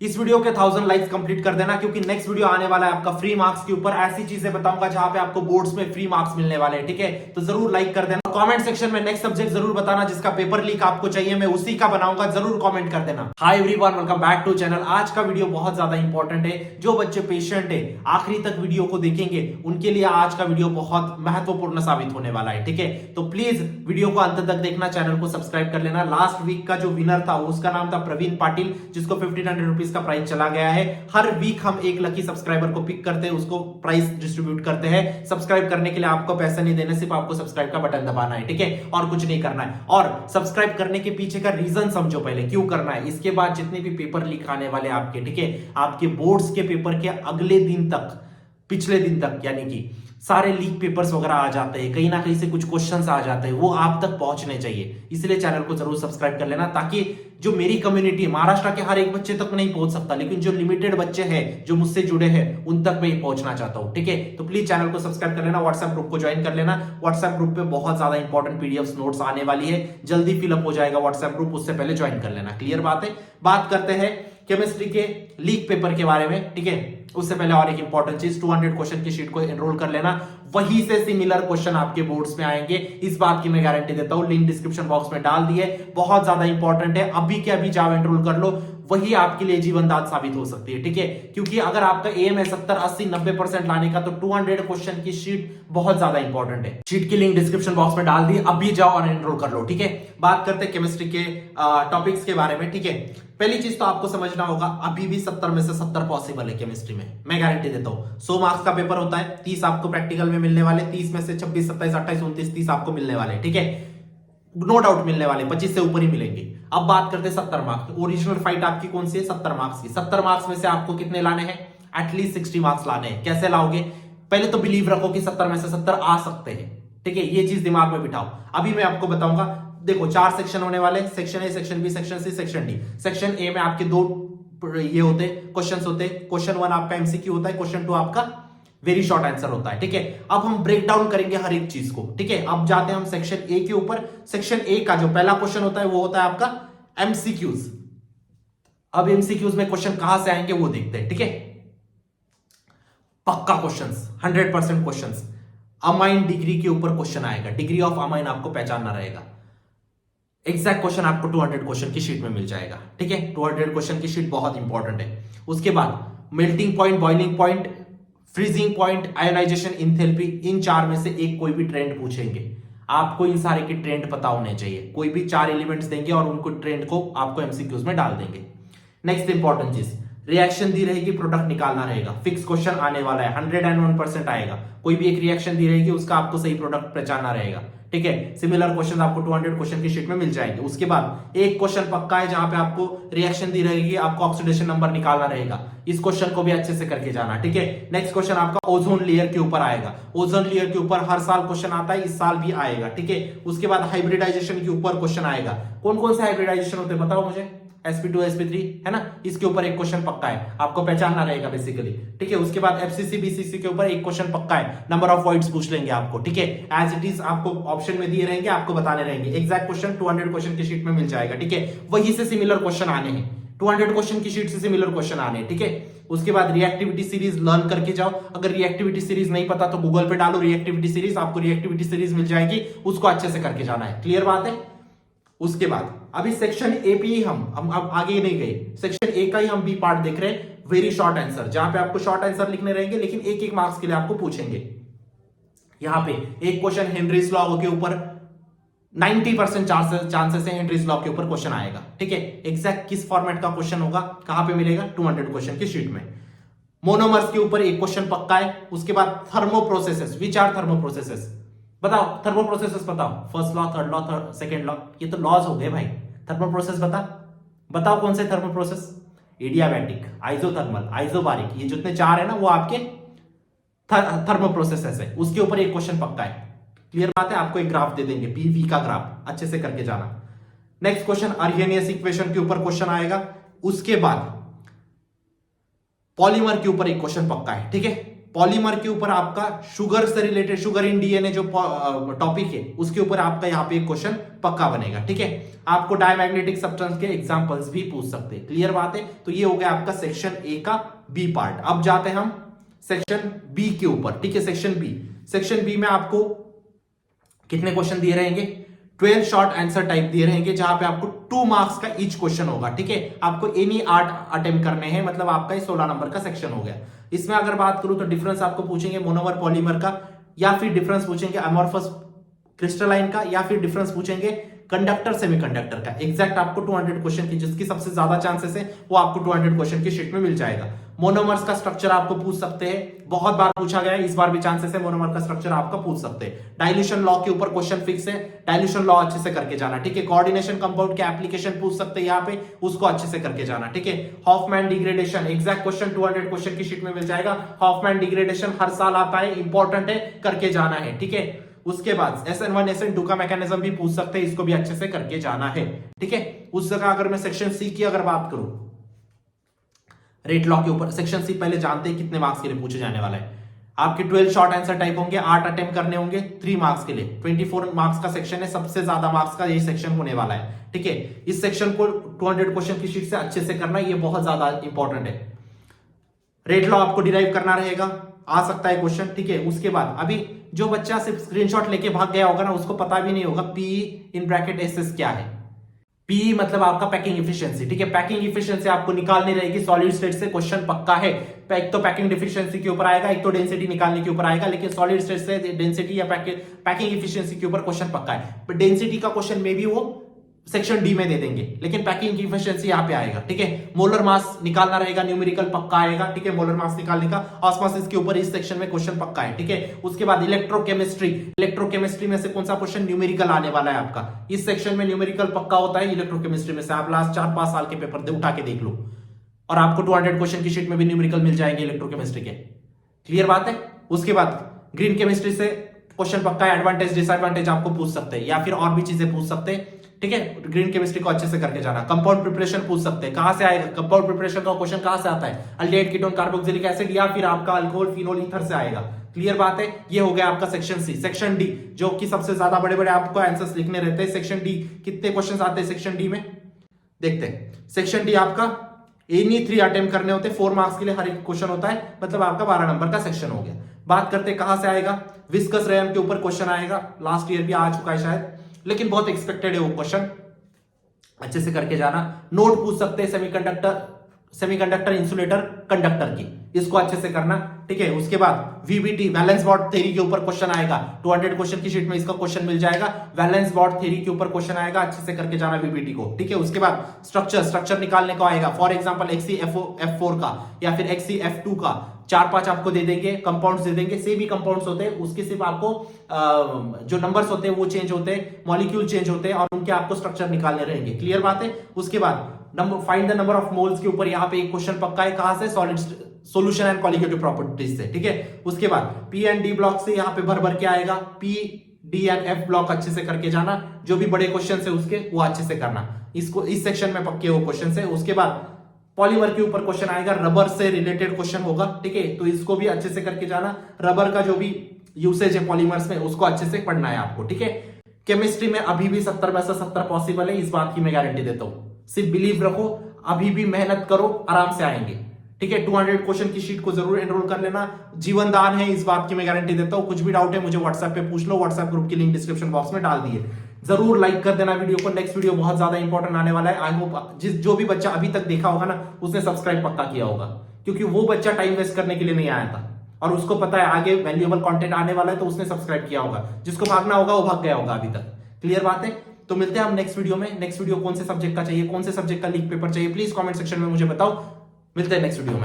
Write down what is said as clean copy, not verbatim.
इस वीडियो के 1000 likes complete कर देना, क्योंकि नेक्स्ट वीडियो आने वाला है आपका फ्री मार्क्स के ऊपर। ऐसी चीजें बताऊंगा जहां पे आपको बोर्ड्स में फ्री मार्क्स मिलने वाले हैं, ठीक है। तो जरूर लाइक कर देना। कमेंट सेक्शन में नेक्स्ट सब्जेक्ट जरूर बताना जिसका पेपर लीक आपको चाहिए, मैं उसी का बनाऊंगा, जरूर कमेंट कर देना। Hi everyone, welcome back to channel. आज का वीडियो बहुत ज्यादा इंपॉर्टेंट है। जो बच्चे पेशेंट है आखिरी तक वीडियो को देखेंगे उनके लिए आज का वीडियो बहुत महत्वपूर्ण साबित होने वाला है, ठीक है। तो प्लीज वीडियो को अंत तक देखना, चैनल को सब्सक्राइब कर लेना। लास्ट वीक का जो विनर था उसका नाम था प्रवीण पाटिल, जिसको 1500 रुपीज का प्राइस चला गया है। हर वीक हम एक लकी सब्सक्राइबर को पिक करते हैं, उसको प्राइस डिस्ट्रीब्यूट करते हैं। सब्सक्राइब करने के लिए आपको पैसा नहीं देना, सिर्फ आपको सब्सक्राइब का बटन दबाना है, ठीक है, और कुछ नहीं करना है। और सब्सक्राइब करने के पीछे का रीजन समझो पहले, क्यों करना है। इसके बाद जितने भी पेपर लीक आने वाले आपके, ठीक है, आपके बोर्ड्स के पेपर के अगले दिन तक, पिछले दिन तक, यानी कि सारे लीक पेपर्स वगैरह आ जाते हैं, कहीं ना कहीं से कुछ क्वेश्चंस आ जाते हैं, वो आप तक पहुंचने चाहिए। इसलिए चैनल को जरूर सब्सक्राइब कर लेना, ताकि जो मेरी कम्युनिटी महाराष्ट्र के हर एक बच्चे तक नहीं पहुंच सकता, लेकिन जो लिमिटेड बच्चे हैं जो मुझसे जुड़े हैं उन तक मैं पहुंचना चाहता हूं, ठीक है। तो प्लीज चैनल को सब्सक्राइब कर लेना, व्हाट्सएप ग्रुप को ज्वाइन कर लेना। व्हाट्सएप ग्रुप पे बहुत ज्यादा इंपॉर्टेंट पीडीएफ नोट्स आने वाली है, जल्दी फिलअप हो जाएगा व्हाट्सएप ग्रुप, उससे पहले ज्वाइन कर लेना। क्लियर बात है। बात करते हैं केमिस्ट्री के लीक पेपर के बारे में, ठीक है। उससे पहले और एक इंपॉर्टेंट चीज, 200 क्वेश्चन की शीट को एनरोल कर लेना, वहीं से सिमिलर क्वेश्चन आपके बोर्ड्स में आएंगे, इस बात की मैं गारंटी देता हूं। लिंक डिस्क्रिप्शन बॉक्स में डाल दिए, बहुत ज्यादा इंपॉर्टेंट है। अभी के अभी जाओ एनरोल कर लो, वही आपके लिए जीवनदान साबित हो सकती है, ठीक है। क्योंकि अगर आपका एम है 70, 80, 90% लाने का, तो 200 क्वेश्चन की शीट बहुत ज्यादा इंपॉर्टेंट है। शीट की लिंक डिस्क्रिप्शन बॉक्स में डाल दी, अभी जाओ और एनरोल कर लो, ठीक है। बात करते हैं केमिस्ट्री के टॉपिक्स के बारे में, ठीक है। पहली चीज तो आपको समझना होगा, अभी भी 70 में से 70 पॉसिबल है केमिस्ट्री में, मैं गारंटी देता हूं। 100 मार्क्स का पेपर होता है, 30 आपको प्रैक्टिकल में मिलने वाले, 30 में से 26, 27, 28, 29, 30 आपको मिलने वाले, ठीक है। नो डाउट मिलने वाले, 25 से ऊपर ही मिलेंगे। अब बात करते हैं 70 मार्क्स। ओरिजिनल फाइट आपकी कौन सी है? 70 मार्क्स की। 70 मार्क्स में से आपको कितने लाने हैं? एटलीस्ट 60 मार्क्स लाने हैं। कैसे लाओगे? पहले तो बिलीव रखो कि 70 में से 70 आ सकते हैं, ठीक है, ये चीज दिमाग में बिठाओ। अभी मैं आपको बताऊंगा। देखो, 4 सेक्शन होने वाले, section A, section B, section C, section D. Section A में आपके 2 ये होते क्वेश्चंस होते। क्वेश्चन 1 आपका एमसीक्यू होता है, क्वेश्चन 2 आपका वेरी शॉर्ट आंसर होता है, ठीक है। अब हम ब्रेक डाउन करेंगे हर एक चीज को, ठीक है। अब जाते हैं हम सेक्शन ए के ऊपर। सेक्शन ए का जो पहला क्वेश्चन होता है वो होता है आपका एमसीक्यूज। अब एमसीक्यूज में क्वेश्चन कहां से आएंगे वो देखते हैं, ठीक है। पक्का क्वेश्चंस, 100% क्वेश्चंस। अमाइन डिग्री के ऊपर क्वेश्चन आएगा, डिग्री ऑफ अमाइन आपको पहचानना रहेगा। एग्जैक्ट क्वेश्चन आपको 200 क्वेश्चन की शीट में मिल जाएगा, ठीक है। 200 क्वेश्चन की शीट बहुत इंपॉर्टेंट है। उसके बाद melting point, boiling point, freezing point, ionization, enthalpy, इन 4 में से एक कोई भी ट्रेंड पूछेंगे। आपको इन सारे के ट्रेंड पता होने चाहिए। कोई भी 4 एलिमेंट्स देंगे और उनको ट्रेंड को आपको एमसीक्यूज में डाल देंगे। नेक्स्ट इंपॉर्टेंट चीज, रिएक्शन दी रहेगी, प्रोडक्ट निकालना रहेगा। फिक्स क्वेश्चन आने वाला है, 101% आएगा। कोई भी एक रिएक्शन दी रहेगी, उसका आपको सही प्रोडक्ट पहचानना रहेगा, ठीक है। सिमिलर क्वेश्चन आपको 200 क्वेश्चन की शीट में मिल जाएंगे। उसके बाद एक क्वेश्चन पक्का है जहां पे आपको रिएक्शन दी रहेगी, आपको ऑक्सीडेशन नंबर निकालना रहेगा। इस क्वेश्चन को भी अच्छे से करके जाना, ठीक है। नेक्स्ट क्वेश्चन आपका ओजोन लेयर के ऊपर आएगा। ओजोन लेयर के ऊपर हर साल क्वेश्चन आता है, इस साल भी आएगा, ठीक है। उसके बाद हाइब्रिडाइजेशन के ऊपर क्वेश्चन आएगा। कौन कौन से हाइब्रिडाइजेशन होते हैं बताओ मुझे? sp2 sp3 है ना, इसके ऊपर एक क्वेश्चन पक्का है, आपको पहचानना रहेगा बेसिकली, ठीक है। उसके बाद एफसीसी बीसीसी के ऊपर एक क्वेश्चन पक्का है, नंबर ऑफ वर्ड्स पूछ लेंगे आपको, ठीक है। एज इट इज आपको ऑप्शन में दिए रहेंगे, आपको बताने रहेंगे। एग्जैक्ट क्वेश्चन 200 क्वेश्चन की शीट में मिल जाएगा, ठीक है। वहीं से सिमिलर क्वेश्चन आने हैं, 200 क्वेश्चन की शीट से सिमिलर क्वेश्चन आने हैं, ठीक है। उसके बाद रिएक्टिविटी सीरीज लर्न करके जाओ। अगर रिएक्टिविटी सीरीज नहीं पता तो गूगल पे डालो रिएक्टिविटी सीरीज, आपको रिएक्टिविटी सीरीज मिल जाएगी, उसको अच्छे से करके जाना है। क्लियर बात है। उसके बाद अभी सेक्शन ए पे ही हम अब आगे नहीं गए, सेक्शन ए का ही हम बी पार्ट देख रहे हैं, वेरी शॉर्ट आंसर, जहां पे आपको शॉर्ट आंसर लिखने रहेंगे, लेकिन एक मार्क्स के लिए आपको पूछेंगे। यहां पे एक क्वेश्चन हेनरीज लॉ के ऊपर 90% चांसेस है हेनरीज लॉ के ऊपर क्वेश्चन आएगा, ठीक है। एग्जैक्ट किस फॉर्मेट का क्वेश्चन होगा, कहां पे मिलेगा? 200 क्वेश्चन की शीट में। मोनोमर्स के ऊपर एक क्वेश्चन पक्का है। उसके बाद thermo processes, which are thermo processes बताओ, थर्मो प्रोसेसेस बताओ। First law, third law, second law, ये तो लॉज हो गए भाई। थर्मो प्रोसेस बताओ कौन से thermo process? Adiabatic, isothermal, isobaric, ये जितने 4 है ना वो आपके थर्मो प्रोसेसेस है। उसके ऊपर एक क्वेश्चन पक्का है। क्लियर बात है। आपको एक ग्राफ दे देंगे, पीवी का ग्राफ, अच्छे से करके जाना। नेक्स्ट क्वेश्चन अर्हेनियस इक्वेशन के ऊपर क्वेश्चन आएगा। उसके बाद पॉलीमर के ऊपर एक क्वेश्चन पक्का है, ठीक है। पॉलीमर के ऊपर आपका शुगर से रिलेटेड, शुगर इन डीएनए जो टॉपिक है उसके ऊपर आपका यहाँ पे एक क्वेश्चन पक्का बनेगा। ठीक है, आपको डायमैग्नेटिक सब्सटेंस के एग्जांपल्स भी पूछ सकते हैं। क्लियर बात है? तो ये हो गया आपका सेक्शन ए का बी पार्ट। अब जाते हैं हम सेक्शन बी के ऊपर। ठीक है, सेक्शन बी में आपको कितने क्वेश्चन दिए रहेंगे? 12 शॉर्ट आंसर टाइप दिए रहेंगे, जहां पे आपको 2 मार्क्स का ईच क्वेश्चन होगा। ठीक है, आपको एनी 8 अटेम्प्ट करने हैं, मतलब आपका 16 नंबर का सेक्शन हो गया। इसमें अगर बात करूं तो डिफरेंस आपको पूछेंगे मोनोमर पॉलीमर का, या फिर डिफरेंस पूछेंगे अमॉर्फस क्रिस्टलाइन का, या फिर डिफरेंस पूछेंगे कंडक्टर सेमीकंडक्टर का। एग्जैक्ट आपको 200 क्वेश्चन की, जिसकी सबसे ज्यादा चांसेस है वो आपको 200 क्वेश्चन की शीट में मिल जाएगा। मोनोमर्स का स्ट्रक्चर आपको पूछ सकते हैं, बहुत बार पूछा गया है, इस बार भी चांसेस है मोनोमर का स्ट्रक्चर आपका पूछ सकते हैं। डाइल्यूशन लॉ के ऊपर क्वेश्चन फिक्स है, डाइल्यूशन लॉ अच्छे से करके जाना। ठीक है, कोऑर्डिनेशन कंपाउंड के एप्लीकेशन पूछ सकते हैं यहाँ पे, उसको अच्छे से करके जाना। ठीक है, Hofmann degradation exact question 200 question की शीट में मिल जाएगा। हॉफमैन डिग्रेडेशन हर साल आता है, इंपॉर्टेंट है, करके जाना है। ठीक है, उसके बाद SN1 SN2 का मैकेनिज्म भी पूछ सकते हैं, इसको भी अच्छे से करके जाना है। ठीक है, उस जगह अगर मैं सेक्शन सी की अगर बात करूं, रेट लॉ के ऊपर, सेक्शन सी पहले जानते हैं कितने मार्क्स के लिए पूछे जाने वाला है। आपके 12 शॉर्ट आंसर टाइप होंगे, 8 अटेम्प्ट करने होंगे 3 मार्क्स के लिए। 24 मार्क्स का सेक्शन है, सबसे ज्यादा मार्क्स का ये सेक्शन होने वाला है। ठीक है, इस सेक्शन को 200 क्वेश्चन की शीट से अच्छे से करना, ये बहुत ज्यादा इंपॉर्टेंट है। रेट लॉ आपको डिराइव करना रहेगा, आ सकता है क्वेश्चन। ठीक है, उसके बाद अभी जो बच्चा सिर्फ स्क्रीनशॉट लेके भाग गया होगा ना, उसको पता भी नहीं होगा पीई इन ब्रैकेट एसएस क्या है। पीई मतलब आपका पैकिंग इफिशिएंसी। ठीक है, पैकिंग इफिशिएंसी आपको निकालनी रहेगी, सॉलिड स्टेट से क्वेश्चन पक्का है। एक तो पैकिंग इफिशिएंसी के ऊपर आएगा, एक तो डेंसिटी निकालने के ऊपर आएगा, लेकिन सॉलिड स्टेट से डेंसिटी या पैकिंग इफिशिएंसी के ऊपर क्वेश्चन पक्का है। डेंसिटी का क्वेश्चन में भी वो सेक्शन डी में दे देंगे, लेकिन पैकिंग की इफिशिएंसी यहां पे आएगा। ठीक है, मोलर मास निकालना रहेगा, न्यूमेरिकल पक्का आएगा। ठीक है, मोलर मास निकालने का ऑस्मोसिस के ऊपर इस सेक्शन में क्वेश्चन पक्का है। ठीक है, उसके बाद इलेक्ट्रोकेमिस्ट्री में से कौन सा क्वेश्चन न्यूमेरिकल आने वाला है आपका, इस सेक्शन में न्यूमेरिकल पक्का होता है। इलेक्ट्रोकेमिस्ट्री में से आप लास्ट 4-5 साल के पेपर दे उठा के देख लो, और आपको 200 क्वेश्चन की शीट में भी न्यूमेरिकल मिल जाएंगे इलेक्ट्रोकेमिस्ट्री के। क्लियर बात है? उसके बाद ग्रीन केमिस्ट्री से क्वेश्चन पक्का है, एडवांटेज डिसएडवांटेज आपको पूछ सकते हैं, या फिर और भी चीजें पूछ सकते हैं। ठीक है, ग्रीन केमिस्ट्री को अच्छे से करके जाना। कंपाउंड प्रिपरेशन पूछ सकते हैं, कहां से आएगा कंपाउंड प्रिपरेशन का क्वेश्चन, कहां से आता है? अल्डिहाइड, कीटोन, कार्बोक्सिलिक एसिड, या फिर आपका अल्कोहल, फिनोल, ईथर से आएगा। क्लियर बात है? ये हो गया आपका सेक्शन सी। सेक्शन डी, जो कि सबसे ज्यादा बड़े बड़े आपको आंसर्स लिखने रहते हैं। सेक्शन डी कितने क्वेश्चन आते हैं सेक्शन डी में, देखते हैं। सेक्शन डी आपका एनी 3 अटेम्प्ट करने होते हैं, 4 मार्क्स के लिए हर एक क्वेश्चन होता है, मतलब आपका 12 नंबर का सेक्शन हो गया। बात करते हैं कहां से आएगा, विस्कस रेयन के ऊपर क्वेश्चन आएगा, लास्ट ईयर भी आ चुका है शायद, लेकिन बहुत एक्सपेक्टेड है वो क्वेश्चन, अच्छे से करके जाना। नोट पूछ सकते हैं सेमीकंडक्टर इंसुलेटर कंडक्टर की, इसको अच्छे से करना। ठीक है, उसके बाद वीबीटी वैलेंस बॉन्ड थ्योरी के ऊपर क्वेश्चन आएगा, 200 क्वेश्चन की शीट में इसका क्वेश्चन मिल जाएगा। वैलेंस बॉन्ड थ्योरी के ऊपर क्वेश्चन आएगा, अच्छे से करके जाना वीबीटी को। ठीक है, उसके बाद स्ट्रक्चर निकालने को आएगा, फॉर एग्जांपल XeF4 का या फिर XeF2 का 4-5 आपको दे देंगे, कंपाउंड्स दे देंगे। सेम ही कंपाउंड्स होते हैं, उसके सिर्फ आपको जो नंबर्स होते हैं वो चेंज होते हैं, मॉलिक्यूल चेंज होते हैं, और उनके आपको स्ट्रक्चर निकालने रहेंगे। क्लियर बात है? उसके बाद find the number of moles के ऊपर यहाँ पे एक क्वेश्चन पक्का है, कहां से? Solid solution and colligative properties से। ठीक है, उसके बाद पी एंड डी ब्लॉक से यहाँ पे भर के आएगा, P D and F block अच्छे से करके जाना, जो भी बड़े क्वेश्चन है उसके वो अच्छे से करना, इसको इस सेक्शन में पक्के वो क्वेश्चन है। उसके बाद पॉलीमर के ऊपर क्वेश्चन आएगा, रबर से रिलेटेड क्वेश्चन होगा। ठीक है, तो इसको भी अच्छे से करके जाना, रबर का जो भी यूसेज है पॉलीमर्स में उसको अच्छे से पढ़ना है आपको। ठीक है, केमिस्ट्री में अभी भी 70 में से 70 पॉसिबल है, इस बात की मैं गारंटी देता हूं। सिर्फ बिलीव रखो, अभी भी मेहनत करो, आराम से आएंगे। ठीक है, 200 क्वेश्चन की शीट को जरूर एनरोल कर लेना, जीवन दान है, इस बात की मैं गारंटी देता हूं। कुछ भी डाउट है मुझे व्हाट्सएप पे पूछ लो, व्हाट्सएप ग्रुप की लिंक डिस्क्रिप्शन बॉक्स में डाल दिए। जरूर लाइक कर देना वीडियो को, नेक्स्ट वीडियो बहुत ज्यादा इंपॉर्टेंट आने वाला है। आई होप जो भी बच्चा अभी तक देखा होगा ना, उसने सब्सक्राइब पक्का किया होगा, क्योंकि वो बच्चा टाइम वेस्ट करने के लिए नहीं आया था, और उसको पता है आगे वैल्यूएबल कंटेंट आने वाला है, तो उसने सब्सक्राइब किया होगा। जिसको भागना होगा वो भाग गया होगा अभी तक। क्लियर बात है? तो मिलते हैं हम नेक्स्ट वीडियो में। नेक्स्ट वीडियो कौन से सब्जेक्ट का चाहिए, कौन से सब्जेक्ट का लीक पेपर चाहिए, प्लीज कमेंट सेक्शन में मुझे बताओ। मिलते हैं नेक्स्ट वीडियो में।